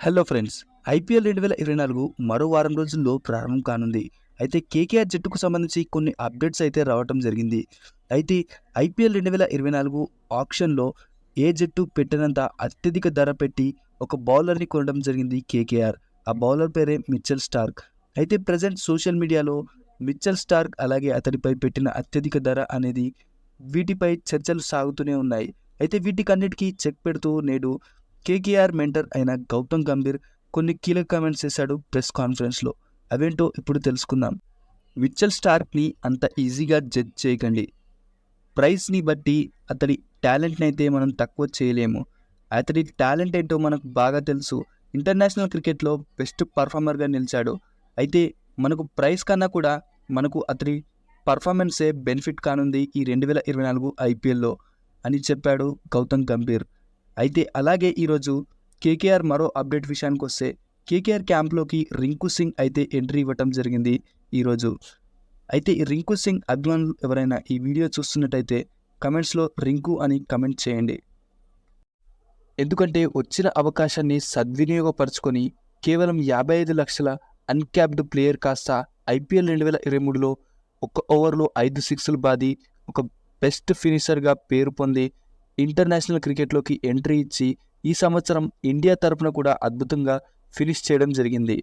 Hello friends, IPL 2024 మరో వారం రోజుల్లో ప్రారంభం కానుంది. అయితే కేకేఆర్ జట్టుకు సంబంధించి కొన్ని అప్డేట్స్ అయితే రావటం జరిగింది. అయితే ఐపీఎల్ 2024 ఆక్షన్‌లో ఏ జట్టు పెట్టినంత అత్యధిక ధర పెట్టి ఒక బౌలర్‌ని కొనడం జరిగింది కేకేఆర్. ఆ బౌలర్ పేరే మిచెల్ స్టార్క్. అయితే ప్రెజెంట్ సోషల్ మీడియాలో మిచెల్ స్టార్క్ అలాగే అతడిపై పెట్టిన అత్యధిక ధర అనేది వీటిపై చర్చలు సాగుతూనే ఉన్నాయి. అయితే వీటికన్నిటికీ చెక్ పెడుతూ నేడు కేకేఆర్ మెంటర్ అయిన గౌతమ్ గంభీర్ కొన్ని కీలక కామెంట్స్ చేశాడు ప్రెస్ కాన్ఫరెన్స్లో. అవేంటో ఇప్పుడు తెలుసుకుందాం. మిచెల్ స్టార్క్ని అంత ఈజీగా జడ్జ్ చేయకండి. ప్రైస్ని బట్టి అతడి టాలెంట్ని అయితే మనం తక్కువ చేయలేము. అతడి టాలెంట్ ఏంటో మనకు బాగా తెలుసు. ఇంటర్నేషనల్ క్రికెట్లో బెస్ట్ పర్ఫార్మర్గా నిలిచాడు. అయితే మనకు ప్రైస్ కన్నా కూడా మనకు అతడి పర్ఫార్మెన్సే బెనిఫిట్ కానుంది ఈ 2024 ఐపీఎల్లో అని చెప్పాడు గౌతమ్ గంభీర్. అయితే అలాగే ఈరోజు కేకేఆర్ మరో అప్డేట్ విషయానికి వస్తే కేకేఆర్ క్యాంప్లోకి రింకు సింగ్ అయితే ఎంట్రీ ఇవ్వటం జరిగింది ఈరోజు. అయితే ఈ రింకు సింగ్ అభిమానులు ఎవరైనా ఈ వీడియో చూస్తున్నట్టయితే కమెంట్స్లో రింకు అని కమెంట్ చేయండి. ఎందుకంటే వచ్చిన అవకాశాన్ని సద్వినియోగపరుచుకొని కేవలం 55 లక్షల అన్క్యాప్డ్ ప్లేయర్ కాస్త ఐపీఎల్ 2023లో ఒక్క ఓవర్లో 5 సిక్స్లు బాది ఒక బెస్ట్ ఫినిషర్గా పేరు పొంది ఇంటర్నేషనల్ క్రికెట్లోకి ఎంట్రీ ఇచ్చి ఈ సంవత్సరం ఇండియా తరపున కూడా అద్భుతంగా ఫినిష్ చేయడం జరిగింది.